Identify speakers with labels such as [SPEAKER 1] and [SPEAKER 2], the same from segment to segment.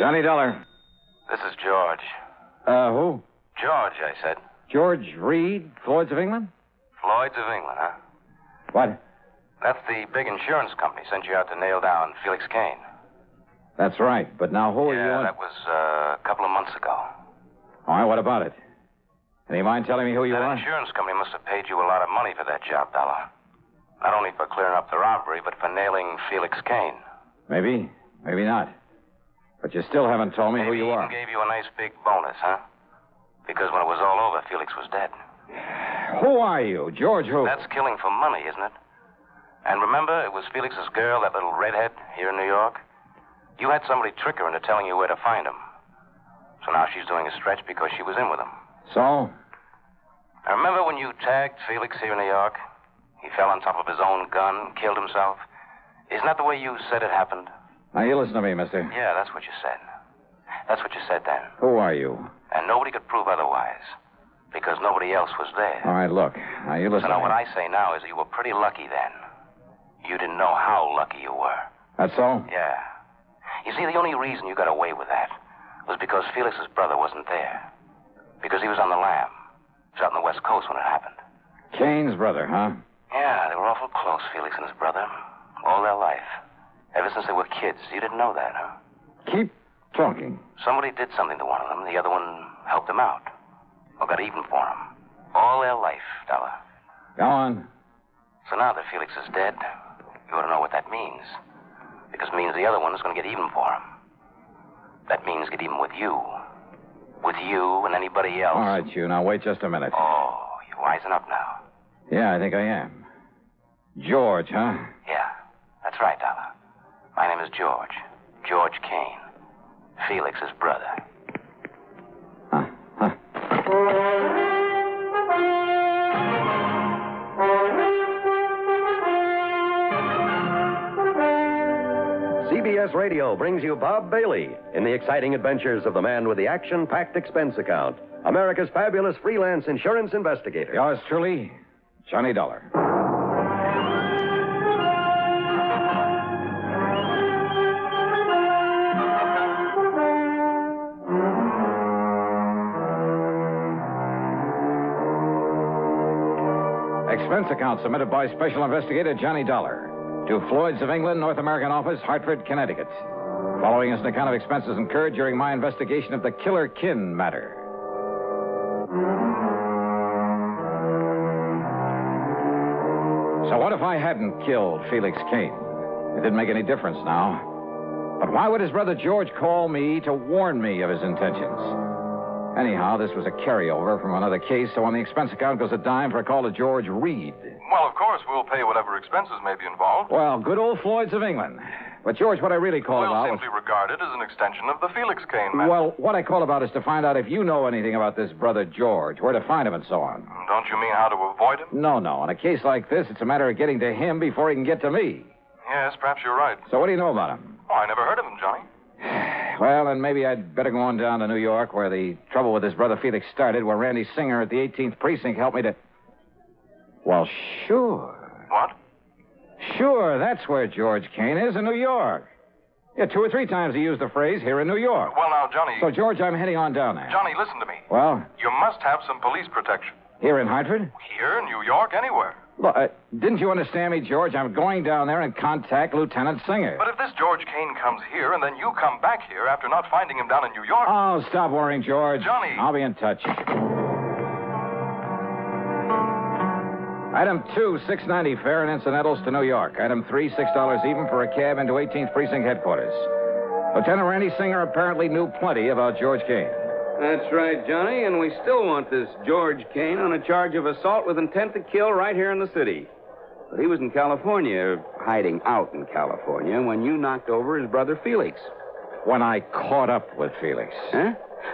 [SPEAKER 1] Johnny Dollar.
[SPEAKER 2] This is George.
[SPEAKER 1] Who?
[SPEAKER 2] George, I said.
[SPEAKER 1] George Reed, Floyd's of England?
[SPEAKER 2] Floyd's of England, huh?
[SPEAKER 1] What?
[SPEAKER 2] That's the big insurance company sent you out to nail down Felix Kane.
[SPEAKER 1] That's right, but now who are you?
[SPEAKER 2] Yeah, that was a couple of months ago.
[SPEAKER 1] All right, what about it? Any mind telling me who you are?
[SPEAKER 2] That insurance company must have paid you a lot of money for that job, Dollar. Not only for clearing up the robbery, but for nailing Felix Kane.
[SPEAKER 1] Maybe, maybe not. But you still haven't told me who you are.
[SPEAKER 2] Maybe he gave you a nice big bonus, huh? Because when it was all over, Felix was dead.
[SPEAKER 1] Who are you? George who?
[SPEAKER 2] That's killing for money, isn't it? And remember, it was Felix's girl, that little redhead, here in New York? You had somebody trick her into telling you where to find him. So now she's doing a stretch because she was in with him.
[SPEAKER 1] So?
[SPEAKER 2] I remember when you tagged Felix here in New York? He fell on top of his own gun, killed himself. Isn't that the way you said it happened?
[SPEAKER 1] Now, you listen to me, mister.
[SPEAKER 2] Yeah, that's what you said. That's what you said then.
[SPEAKER 1] Who are you?
[SPEAKER 2] And nobody could prove otherwise. Because nobody else was there.
[SPEAKER 1] All right, look. Now, you listen
[SPEAKER 2] So
[SPEAKER 1] to
[SPEAKER 2] now
[SPEAKER 1] me.
[SPEAKER 2] what I say now is that you were pretty lucky then. You didn't know how lucky you were.
[SPEAKER 1] That's so?
[SPEAKER 2] Yeah. You see, the only reason you got away with that was because Felix's brother wasn't there. Because he was on the lam. He was out on the West Coast when it happened.
[SPEAKER 1] Kane's brother, huh?
[SPEAKER 2] Yeah, they were awful close, Felix and his brother. All their life. Ever since they were kids. You didn't know that, huh?
[SPEAKER 1] Keep talking.
[SPEAKER 2] Somebody did something to one of them. The other one helped him out. Or got even for him. All their life, Dollar.
[SPEAKER 1] Go on.
[SPEAKER 2] So now that Felix is dead, you ought to know what that means. Because it means the other one is going to get even for him. That means get even with you. With you and anybody else.
[SPEAKER 1] All right, you. Now, wait just a minute.
[SPEAKER 2] Oh, you're wising up now.
[SPEAKER 1] Yeah, I think I am. George, huh?
[SPEAKER 2] Yeah, that's right, Dollar. My name is George. George Kane. Felix's brother.
[SPEAKER 1] Huh.
[SPEAKER 3] CBS Radio brings you Bob Bailey in the exciting adventures of the man with the action-packed expense account, America's fabulous freelance insurance investigator.
[SPEAKER 1] Yours truly, Johnny Dollar. Expense account submitted by Special Investigator Johnny Dollar to Floyd's of England, North American Office, Hartford, Connecticut. Following is an account of expenses incurred during my investigation of the Killer Kin matter. So what if I hadn't killed Felix Kane? It didn't make any difference now. But why would his brother George call me to warn me of his intentions? Anyhow, this was a carryover from another case, so on the expense account goes a dime for a call to George Reed.
[SPEAKER 4] Well, of course, we'll pay whatever expenses may be involved.
[SPEAKER 1] Well, good old Floyd's of England. But, George, what I really called about
[SPEAKER 4] We'll simply regard it as an extension of the Felix Kane matter.
[SPEAKER 1] Well, what I called about is to find out if you know anything about this brother George, where to find him and so on.
[SPEAKER 4] Don't you mean how to avoid him?
[SPEAKER 1] No. In a case like this, it's a matter of getting to him before he can get to me.
[SPEAKER 4] Yes, perhaps you're right.
[SPEAKER 1] So what do you know about him?
[SPEAKER 4] Oh, I never heard of him, Johnny.
[SPEAKER 1] Well, then maybe I'd better go on down to New York, where the trouble with his brother Felix started, where Randy Singer at the 18th Precinct helped me to... Well, sure.
[SPEAKER 4] What?
[SPEAKER 1] Sure, that's where George Kane is, in New York. Yeah, 2 or 3 times he used the phrase, here in New York.
[SPEAKER 4] Well, now, Johnny...
[SPEAKER 1] So, George, I'm heading on down there.
[SPEAKER 4] Johnny, listen to me.
[SPEAKER 1] Well?
[SPEAKER 4] You must have some police protection.
[SPEAKER 1] Here in Hartford?
[SPEAKER 4] Here, in New York, anywhere.
[SPEAKER 1] Look, didn't you understand me, George? I'm going down there and contact Lieutenant Singer.
[SPEAKER 4] But if this George Kane comes here and then you come back here after not finding him down in New York...
[SPEAKER 1] Oh, stop worrying, George.
[SPEAKER 4] Johnny.
[SPEAKER 1] I'll be in touch. Item 2, $6.90 fare and incidentals to New York. Item 3, $6 even for a cab into 18th Precinct headquarters. Lieutenant Randy Singer apparently knew plenty about George Kane.
[SPEAKER 5] That's right, Johnny, and we still want this George Kane on a charge of assault with intent to kill right here in the city. But he was in California, hiding out in California, when you knocked over his brother Felix.
[SPEAKER 1] When I caught up with Felix.
[SPEAKER 5] Huh?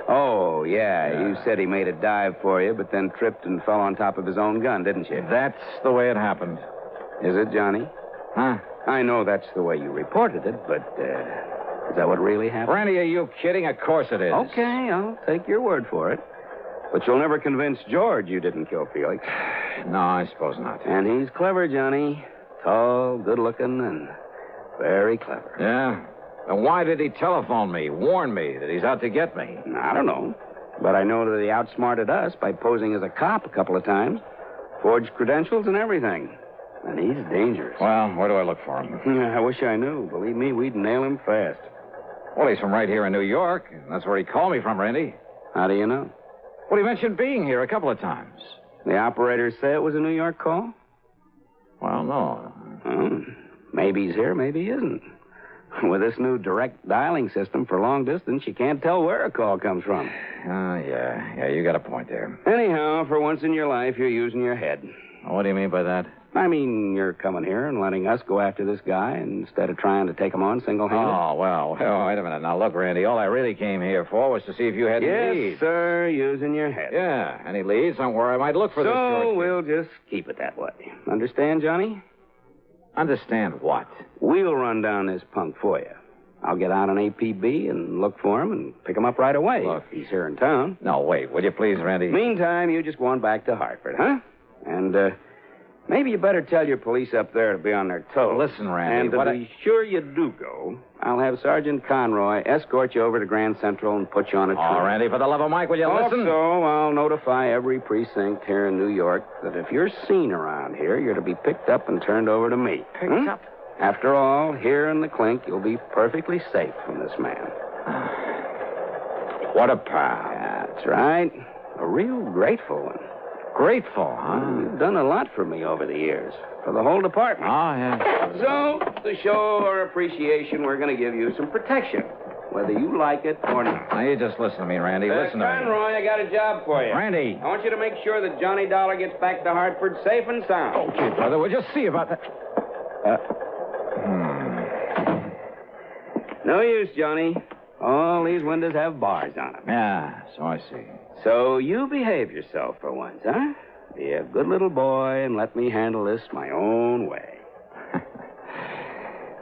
[SPEAKER 5] Oh, yeah. You said he made a dive for you, but then tripped and fell on top of his own gun, didn't you?
[SPEAKER 1] That's the way it happened.
[SPEAKER 5] Is it, Johnny?
[SPEAKER 1] Huh?
[SPEAKER 5] I know that's the way you reported it, but, is that what really happened?
[SPEAKER 1] Randy, are you kidding? Of course it is.
[SPEAKER 5] Okay, I'll take your word for it. But you'll never convince George you didn't kill Felix.
[SPEAKER 1] No, I suppose not.
[SPEAKER 5] And he's clever, Johnny. Tall, good-looking, and very clever.
[SPEAKER 1] Yeah? Then why did he telephone me, warn me that he's out to get me?
[SPEAKER 5] I don't know. But I know that he outsmarted us by posing as a cop a couple of times. Forged credentials and everything. And he's dangerous.
[SPEAKER 1] Well, where do I look for him?
[SPEAKER 5] I wish I knew. Believe me, we'd nail him fast.
[SPEAKER 1] Well, he's from right here in New York. That's where he called me from, Randy.
[SPEAKER 5] How do you know?
[SPEAKER 1] Well, he mentioned being here a couple of times.
[SPEAKER 5] The operators say it was a New York call?
[SPEAKER 1] Well, no.
[SPEAKER 5] Oh, maybe he's here, maybe he isn't. With this new direct dialing system for long distance, you can't tell where a call comes from.
[SPEAKER 1] Yeah, you got a point there.
[SPEAKER 5] Anyhow, for once in your life, you're using your head.
[SPEAKER 1] What do you mean by that?
[SPEAKER 5] I mean, you're coming here and letting us go after this guy instead of trying to take him on single-handed.
[SPEAKER 1] Oh, well, wait a minute. Now, look, Randy, all I really came here for was to see if you had any leads.
[SPEAKER 5] Yes, sir, using your head.
[SPEAKER 1] Yeah, any leads on where I might look for this George.
[SPEAKER 5] So we'll just keep it that way. Understand, Johnny?
[SPEAKER 1] Understand what?
[SPEAKER 5] We'll run down this punk for you. I'll get out on APB and look for him and pick him up right away.
[SPEAKER 1] Look.
[SPEAKER 5] If he's here in town.
[SPEAKER 1] No, wait, will you please, Randy?
[SPEAKER 5] Meantime, you just go on back to Hartford, huh? And, maybe you better tell your police up there to be on their toes.
[SPEAKER 1] Listen, Randy,
[SPEAKER 5] and to be sure you do go, I'll have Sergeant Conroy escort you over to Grand Central and put you on a train.
[SPEAKER 1] Oh, Randy, for the love of Mike, will you listen?
[SPEAKER 5] Also, I'll notify every precinct here in New York that if you're seen around here, you're to be picked up and turned over to me.
[SPEAKER 1] Picked up?
[SPEAKER 5] After all, here in the clink, you'll be perfectly safe from this man.
[SPEAKER 1] What a pal.
[SPEAKER 5] That's right. A real grateful one.
[SPEAKER 1] Grateful, huh?
[SPEAKER 5] You've done a lot for me over the years. For the whole department.
[SPEAKER 1] Oh, yeah.
[SPEAKER 5] So, to show our appreciation, we're going to give you some protection, whether you like it or not.
[SPEAKER 1] Now, you just listen to me, Randy. Listen to me.
[SPEAKER 5] Conroy, I got a job for you.
[SPEAKER 1] Randy.
[SPEAKER 5] I want you to make sure that Johnny Dollar gets back to Hartford safe and sound.
[SPEAKER 1] Okay, brother, we'll just see about that.
[SPEAKER 5] No use, Johnny. All these windows have bars on them.
[SPEAKER 1] Yeah, so I see.
[SPEAKER 5] So you behave yourself for once, huh? Be a good little boy and let me handle this my own way.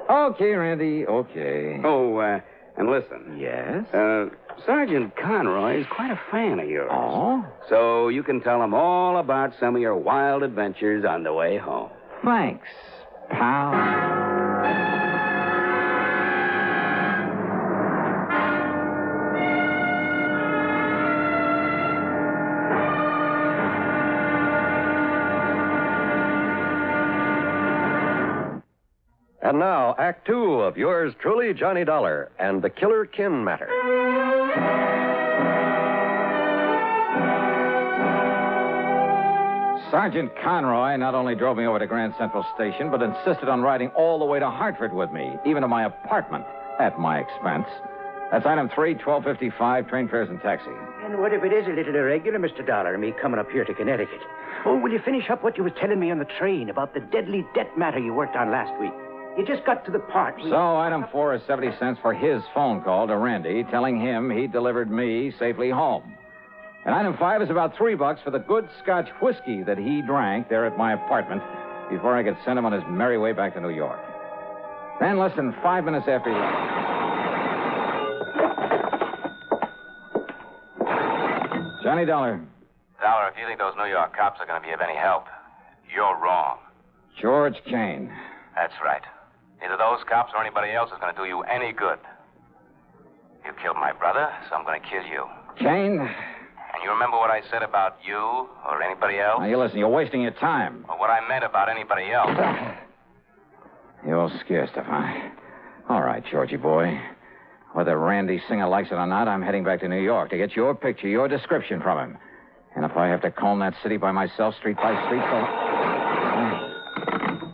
[SPEAKER 1] Okay, Randy, okay.
[SPEAKER 5] Oh, and listen.
[SPEAKER 1] Yes?
[SPEAKER 5] Sergeant Conroy is quite a fan of yours.
[SPEAKER 1] Oh?
[SPEAKER 5] So you can tell him all about some of your wild adventures on the way home.
[SPEAKER 1] Thanks, pal.
[SPEAKER 3] And now, Act Two of yours truly, Johnny Dollar, and the Killer Kin Matter.
[SPEAKER 1] Sergeant Conroy not only drove me over to Grand Central Station, but insisted on riding all the way to Hartford with me, even to my apartment, at my expense. That's item 3, 1255, train fares and taxi.
[SPEAKER 6] And what if it is a little irregular, Mr. Dollar, me coming up here to Connecticut? Oh, will you finish up what you was telling me on the train about the deadly debt matter you worked on last week? You just got to the part.
[SPEAKER 1] So, item 4 is 70 cents for his phone call to Randy, telling him he delivered me safely home. And item 5 is about $3 for the good Scotch whiskey that he drank there at my apartment before I could send him on his merry way back to New York. Then, less than 5 minutes after he... Johnny Dollar.
[SPEAKER 2] Dollar, if you think those New York cops are going to be of any help, you're wrong.
[SPEAKER 1] George Kane.
[SPEAKER 2] That's right. Neither those cops or anybody else is going to do you any good. You killed my brother, so I'm going to kill you.
[SPEAKER 1] Kane?
[SPEAKER 2] And you remember what I said about you or anybody else?
[SPEAKER 1] Now, you listen, you're wasting your time.
[SPEAKER 2] Or what I meant about anybody else.
[SPEAKER 1] You're scare stuff, huh? All right, Georgie boy. Whether Randy Singer likes it or not, I'm heading back to New York to get your picture, your description from him. And if I have to comb that city by myself, street by street, so...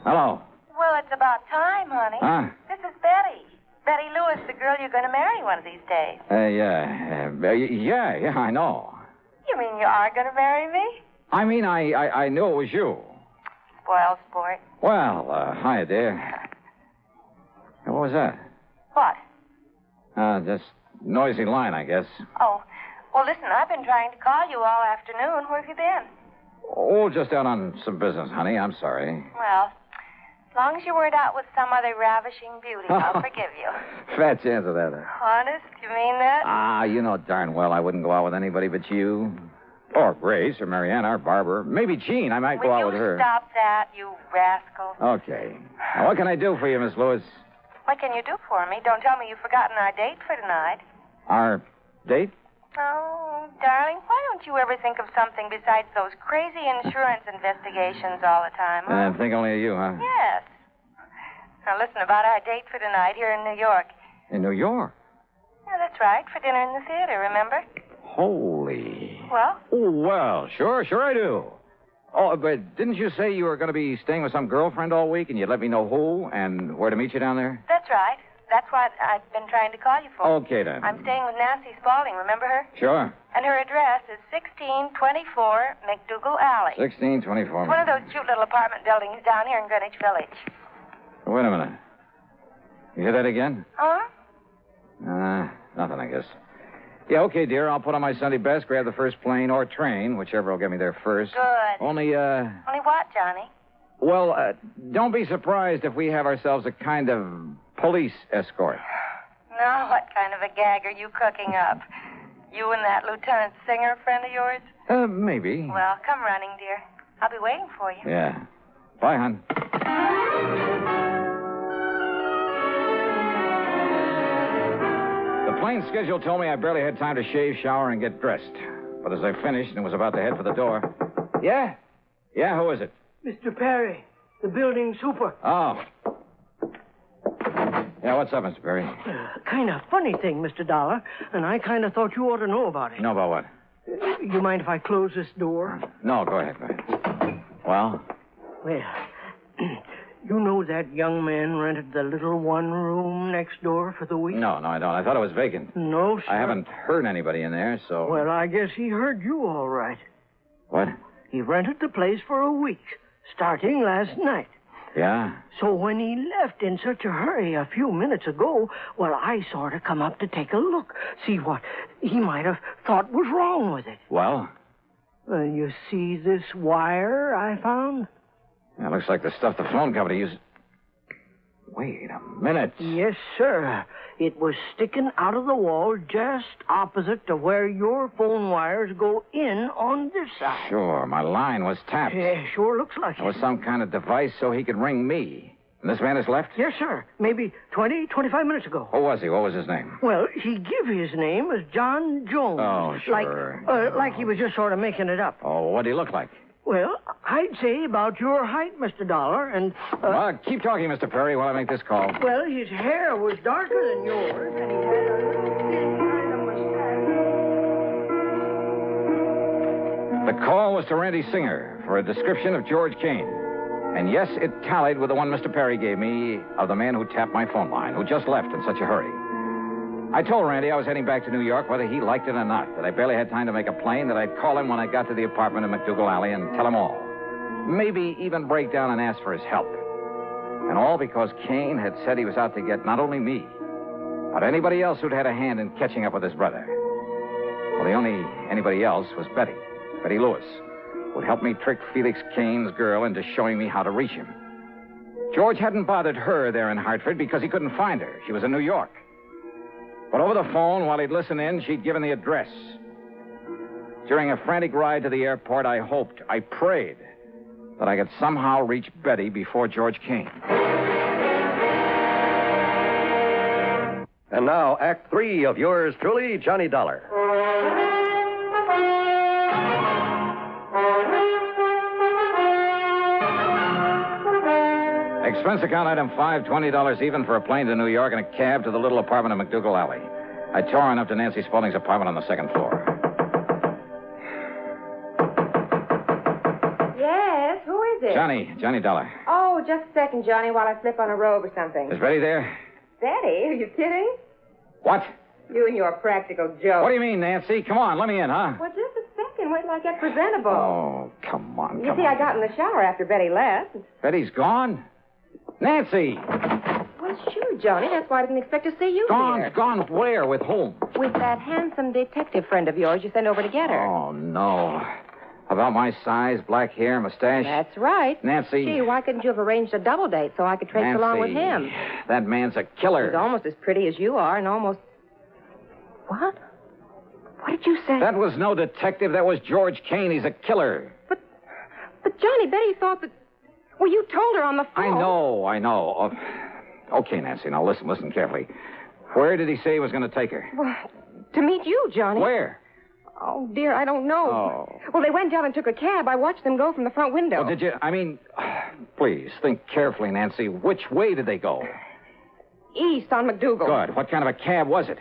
[SPEAKER 1] Hello.
[SPEAKER 7] Well, it's about time, honey.
[SPEAKER 1] Huh?
[SPEAKER 7] This is Betty. Betty Lewis, the girl you're going to marry one of these days.
[SPEAKER 1] Yeah, I know.
[SPEAKER 7] You mean you are going to marry me?
[SPEAKER 1] I mean, I knew it was you.
[SPEAKER 7] Spoiled sport.
[SPEAKER 1] Well, hi, dear. What was that?
[SPEAKER 7] What?
[SPEAKER 1] Just noisy line, I guess.
[SPEAKER 7] Oh, well, listen, I've been trying to call you all afternoon. Where have you been?
[SPEAKER 1] Oh, just out on some business, honey. I'm sorry.
[SPEAKER 7] Well, as long as you weren't out with some other ravishing beauty, I'll forgive you.
[SPEAKER 1] Fat chance of that.
[SPEAKER 7] Honest? You mean that?
[SPEAKER 1] You know darn well I wouldn't go out with anybody but you. Or Grace, or Mariana, or Barbara. Maybe Jean. I might go out with her.
[SPEAKER 7] Will you stop that, you rascal?
[SPEAKER 1] Okay. Now, what can I do for you, Miss Lewis?
[SPEAKER 7] What can you do for me? Don't tell me you've forgotten our date for tonight.
[SPEAKER 1] Our date?
[SPEAKER 7] Oh, darling, why don't you ever think of something besides those crazy insurance investigations all the time, huh?
[SPEAKER 1] I think only of you, huh?
[SPEAKER 7] Yes. Now, listen, about our date for tonight here in New York.
[SPEAKER 1] In New York?
[SPEAKER 7] Yeah, that's right, for dinner in the theater, remember?
[SPEAKER 1] Holy.
[SPEAKER 7] Well?
[SPEAKER 1] Oh, well, sure I do. Oh, but didn't you say you were going to be staying with some girlfriend all week and you'd let me know who and where to meet you down there?
[SPEAKER 7] That's right. That's what I've been trying to call you for.
[SPEAKER 1] Okay, then.
[SPEAKER 7] I'm staying with Nancy Spaulding, remember her?
[SPEAKER 1] Sure.
[SPEAKER 7] And her address is 1624 McDougal Alley.
[SPEAKER 1] 1624.
[SPEAKER 7] One of those cute little apartment buildings down here in Greenwich Village.
[SPEAKER 1] Wait a minute. You hear that again?
[SPEAKER 7] Huh?
[SPEAKER 1] Nothing, I guess. Yeah, okay, dear. I'll put on my Sunday best, grab the first plane or train, whichever will get me there first.
[SPEAKER 7] Good.
[SPEAKER 1] Only
[SPEAKER 7] what, Johnny?
[SPEAKER 1] Well, don't be surprised if we have ourselves a kind of police escort.
[SPEAKER 7] Now, what kind of a gag are you cooking up? You and that Lieutenant Singer friend of yours?
[SPEAKER 1] Maybe.
[SPEAKER 7] Well, come running, dear. I'll be waiting for you.
[SPEAKER 1] Yeah. Bye, hon. The plane schedule told me I barely had time to shave, shower, and get dressed. But as I finished and was about to head for the door... Yeah? Yeah, who is it?
[SPEAKER 8] Mr. Perry, the building super.
[SPEAKER 1] Oh. Yeah, what's up, Mr. Perry?
[SPEAKER 8] Kind of funny thing, Mr. Dollar, and I kind of thought you ought to know about it.
[SPEAKER 1] Know about what?
[SPEAKER 8] You mind if I close this door?
[SPEAKER 1] No, go ahead. Well?
[SPEAKER 8] Well, you know that young man rented the little one room next door for the week?
[SPEAKER 1] No, I don't. I thought it was vacant.
[SPEAKER 8] No, sir.
[SPEAKER 1] I haven't heard anybody in there, so...
[SPEAKER 8] Well, I guess he heard you all right.
[SPEAKER 1] What?
[SPEAKER 8] He rented the place for a week, starting last night.
[SPEAKER 1] Yeah?
[SPEAKER 8] So when he left in such a hurry a few minutes ago, well, I sort of come up to take a look, see what he might have thought was wrong with it.
[SPEAKER 1] Well?
[SPEAKER 8] You see this wire I found?
[SPEAKER 1] Yeah, looks like the stuff the phone company uses. Wait a minute.
[SPEAKER 8] Yes, sir. It was sticking out of the wall just opposite to where your phone wires go in on this side.
[SPEAKER 1] Sure, my line was tapped.
[SPEAKER 8] Yeah, sure looks like
[SPEAKER 1] It was some kind of device so he could ring me. And this man has left?
[SPEAKER 8] Yes, sir. Maybe 25 minutes ago.
[SPEAKER 1] Who was he? What was his name?
[SPEAKER 8] Well, he give his name as John Jones.
[SPEAKER 1] Oh, sure.
[SPEAKER 8] Like he was just sort of making it up.
[SPEAKER 1] Oh, what did he look like?
[SPEAKER 8] Well, I'd say about your height, Mr. Dollar, and...
[SPEAKER 1] Well, keep talking, Mr. Perry, while I make this call.
[SPEAKER 8] Well, his hair was darker than yours, and he had a little thin kind of mustache.
[SPEAKER 1] The call was to Randy Singer for a description of George Kane. And yes, it tallied with the one Mr. Perry gave me of the man who tapped my phone line, who just left in such a hurry. I told Randy I was heading back to New York, whether he liked it or not, that I barely had time to make a plane, that I'd call him when I got to the apartment in McDougal Alley and tell him all. Maybe even break down and ask for his help. And all because Kane had said he was out to get not only me, but anybody else who'd had a hand in catching up with his brother. Well, the only anybody else was Betty Lewis, who'd helped me trick Felix Kane's girl into showing me how to reach him. George hadn't bothered her there in Hartford because he couldn't find her. She was in New York. But over the phone, while he'd listen in, she'd given the address. During a frantic ride to the airport, I hoped, I prayed, that I could somehow reach Betty before George came.
[SPEAKER 3] And now, Act 3 of yours truly, Johnny Dollar.
[SPEAKER 1] Expense account item 5, $20 even for a plane to New York and a cab to the little apartment in McDougal Alley. I tore on up to Nancy Spaulding's apartment on the second floor.
[SPEAKER 9] Yes, who is it?
[SPEAKER 1] Johnny Dollar.
[SPEAKER 9] Oh, just a second, Johnny, while I slip on a robe or something.
[SPEAKER 1] Is Betty there?
[SPEAKER 9] Betty? Are you kidding?
[SPEAKER 1] What?
[SPEAKER 9] You and your practical joke.
[SPEAKER 1] What do you mean, Nancy? Come on, let me in, huh?
[SPEAKER 9] Well, just a second. Wait till I get presentable.
[SPEAKER 1] Oh, come on.
[SPEAKER 9] You see, I got in the shower after Betty left.
[SPEAKER 1] Betty's gone? Nancy!
[SPEAKER 9] Well, sure, Johnny. That's why I didn't expect to see you here.
[SPEAKER 1] Gone where? With whom?
[SPEAKER 9] With that handsome detective friend of yours you sent over to get her.
[SPEAKER 1] Oh, no. About my size, black hair, mustache?
[SPEAKER 9] That's right.
[SPEAKER 1] Nancy.
[SPEAKER 9] Gee, why couldn't you have arranged a double date so I could trace along with him?
[SPEAKER 1] That man's a killer.
[SPEAKER 9] He's almost as pretty as you are and almost... What? What did you say?
[SPEAKER 1] That was no detective. That was George Kane. He's a killer.
[SPEAKER 9] But Johnny, Betty thought that... Well, you told her on the phone.
[SPEAKER 1] I know. Okay, Nancy, now listen carefully. Where did he say he was going to take her?
[SPEAKER 9] Well, to meet you, Johnny.
[SPEAKER 1] Where?
[SPEAKER 9] Oh, dear, I don't know.
[SPEAKER 1] Oh.
[SPEAKER 9] Well, they went down and took a cab. I watched them go from the front window.
[SPEAKER 1] Well, did you? Please, think carefully, Nancy. Which way did they go?
[SPEAKER 9] East on McDougal.
[SPEAKER 1] Good. What kind of a cab was it?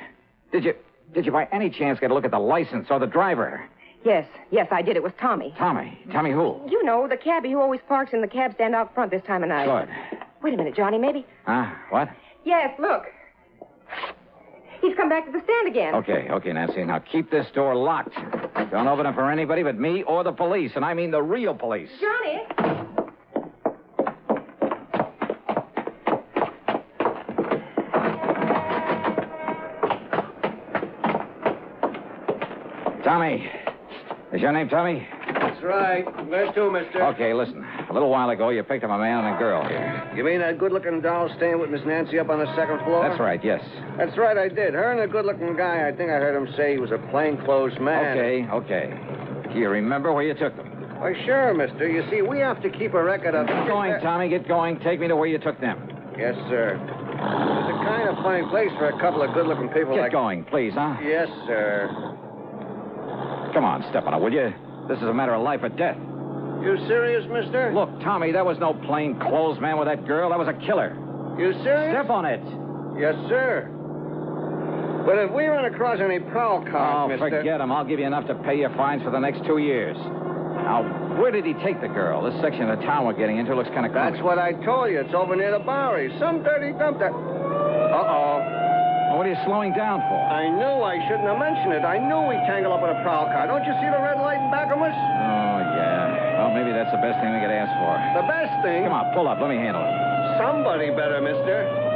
[SPEAKER 1] Did you by any chance get a look at the license or the driver?
[SPEAKER 9] Yes, I did. It was Tommy.
[SPEAKER 1] Tommy who?
[SPEAKER 9] You know, the cabbie who always parks in the cab stand out front this time of night.
[SPEAKER 1] Good.
[SPEAKER 9] Wait a minute, Johnny, maybe.
[SPEAKER 1] What?
[SPEAKER 9] Yes, look. He's come back to the stand again.
[SPEAKER 1] Okay, Nancy. Now keep this door locked. Don't open it for anybody but me or the police, and I mean the real police.
[SPEAKER 9] Johnny!
[SPEAKER 1] Tommy. Is your name Tommy?
[SPEAKER 10] That's right. Where's to, mister?
[SPEAKER 1] Okay, listen. A little while ago, you picked up a man and a girl here.
[SPEAKER 10] You mean that good-looking doll staying with Miss Nancy up on the second floor?
[SPEAKER 1] That's right, yes.
[SPEAKER 10] That's right, I did. Her and the good-looking guy, I think I heard him say he was a plainclothes man.
[SPEAKER 1] Okay. Do you remember where you took them?
[SPEAKER 10] Why, sure, mister. You see, we have to keep a record of...
[SPEAKER 1] Get going, Tommy. Get going. Take me to where you took them.
[SPEAKER 10] Yes, sir. It's a kind of fine place for a couple of good-looking people
[SPEAKER 1] Get going, please, huh?
[SPEAKER 10] Yes, sir.
[SPEAKER 1] Come on, step on it, will you? This is a matter of life or death.
[SPEAKER 10] You serious, mister?
[SPEAKER 1] Look, Tommy, that was no plain clothes man with that girl. That was a killer.
[SPEAKER 10] You serious?
[SPEAKER 1] Step on it.
[SPEAKER 10] Yes, sir. But if we run across any prowl cars, mister...
[SPEAKER 1] forget them. I'll give you enough to pay your fines for the next 2 years. Now, where did he take the girl? This section of town we're getting into looks kind of crummy.
[SPEAKER 10] That's what I told you. It's over near the Bowery. Some dirty dump that... Uh-oh.
[SPEAKER 1] Well, what are you slowing down for?
[SPEAKER 10] I knew I shouldn't have mentioned it. I knew we'd tangle up with a prowl car. Don't you see the red light in back of us?
[SPEAKER 1] Oh, yeah. Well, maybe that's the best thing we could ask for.
[SPEAKER 10] The best thing?
[SPEAKER 1] Come on, pull up. Let me handle it.
[SPEAKER 10] Somebody better, mister.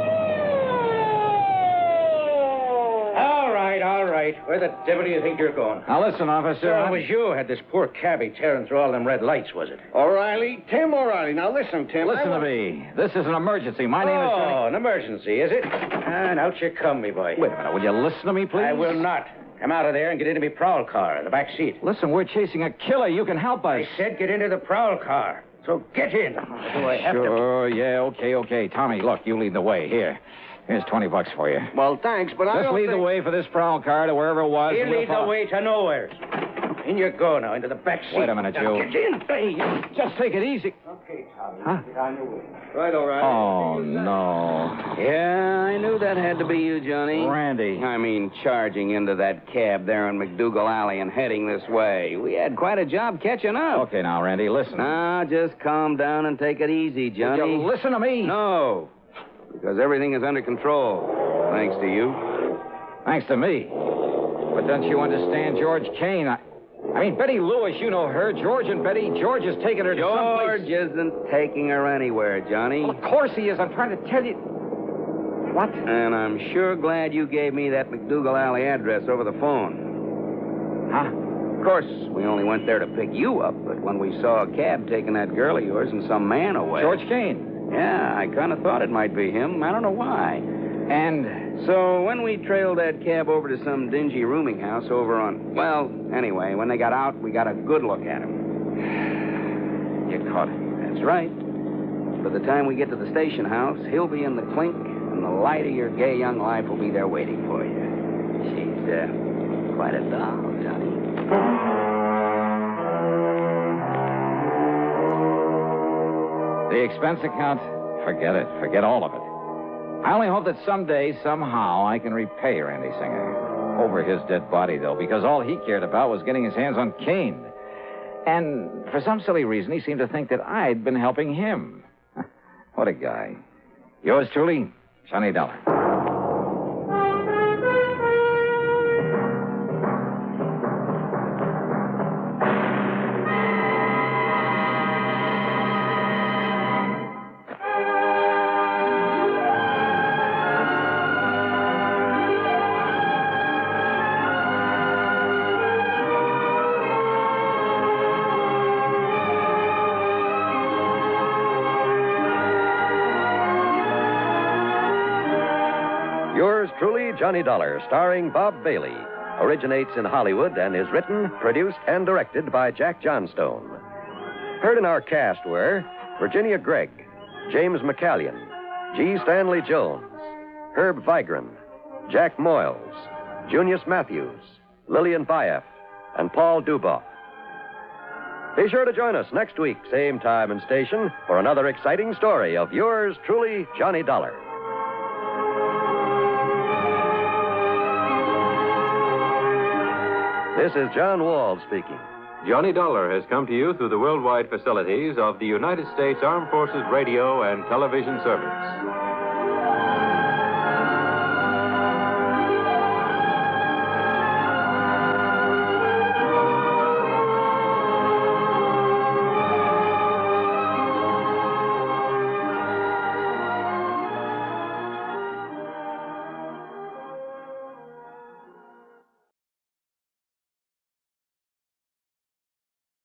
[SPEAKER 6] All right. Where the devil do you think you're going?
[SPEAKER 1] Now, listen, officer.
[SPEAKER 6] So it was you who had this poor cabbie tearing through all them red lights, was it?
[SPEAKER 10] O'Reilly? Tim O'Reilly. Now, listen, Tim.
[SPEAKER 1] Listen to me. This is an emergency. My name is...
[SPEAKER 6] Oh, an emergency, is it? And out you come, me boy.
[SPEAKER 1] Wait a minute. Will you listen to me, please?
[SPEAKER 6] I will not. Come out of there and get into me prowl car in the back seat.
[SPEAKER 1] Listen, we're chasing a killer. You can help us.
[SPEAKER 6] I said get into the prowl car. So get in. Do I have
[SPEAKER 1] Sure, yeah, okay. Tommy, look, you lead the way. Here's $20 for you.
[SPEAKER 10] Well, thanks, but I
[SPEAKER 1] Just
[SPEAKER 10] don't
[SPEAKER 1] lead the way for this prowl car to wherever it was.
[SPEAKER 6] You lead the way to nowhere. In you go now, into the back seat.
[SPEAKER 1] Wait a minute,
[SPEAKER 6] now,
[SPEAKER 1] you.
[SPEAKER 6] Get in.
[SPEAKER 1] Hey, just take it easy.
[SPEAKER 6] Okay, Tommy.
[SPEAKER 1] Huh?
[SPEAKER 6] Get on your way.
[SPEAKER 10] Right, O'Reilly.
[SPEAKER 1] Oh, no.
[SPEAKER 5] Yeah, I knew that had to be you, Johnny.
[SPEAKER 1] Randy.
[SPEAKER 5] I mean, charging into that cab there in McDougal Alley and heading this way. We had quite a job catching up.
[SPEAKER 1] Okay, now, Randy, listen.
[SPEAKER 5] Now, just calm down and take it easy, Johnny.
[SPEAKER 1] Will you listen to me?
[SPEAKER 5] No, because everything is under control. Thanks to you.
[SPEAKER 1] Thanks to me. But don't you understand George Kane? I mean, Betty Lewis, you know her. George and Betty. George has taken her to
[SPEAKER 5] George
[SPEAKER 1] someplace...
[SPEAKER 5] isn't taking her anywhere, Johnny.
[SPEAKER 1] Well, of course he is. I'm trying to tell you... What?
[SPEAKER 5] And I'm sure glad you gave me that McDougal Alley address over the phone.
[SPEAKER 1] Huh?
[SPEAKER 5] Of course, we only went there to pick you up, but when we saw a cab taking that girl of yours and some man away...
[SPEAKER 1] George Kane.
[SPEAKER 5] Yeah, I kind of thought it might be him. I don't know why.
[SPEAKER 1] And...
[SPEAKER 5] So when we trailed that cab over to some dingy rooming house over on... Well, anyway, when they got out, we got a good look at him.
[SPEAKER 1] You caught him.
[SPEAKER 5] That's right. By the time we get to the station house, he'll be in the clink, and the light of your gay young life will be there waiting for you. She's quite a doll, Johnny.
[SPEAKER 1] The expense account, forget it. Forget all of it. I only hope that someday, somehow, I can repay Randy Singer. Over his dead body, though, because all he cared about was getting his hands on Kane. And for some silly reason, he seemed to think that I'd been helping him. What a guy. Yours truly, Johnny Dollar.
[SPEAKER 3] Yours truly, Johnny Dollar, starring Bob Bailey, originates in Hollywood and is written, produced, and directed by Jack Johnstone. Heard in our cast were Virginia Gregg, James McCallion, G. Stanley Jones, Herb Vigran, Jack Moyles, Junius Matthews, Lillian Bayef, and Paul Duboff. Be sure to join us next week, same time and station, for another exciting story of yours truly, Johnny Dollar. This is John Wall speaking.
[SPEAKER 11] Johnny Dollar has come to you through the worldwide facilities of the United States Armed Forces Radio and Television Service.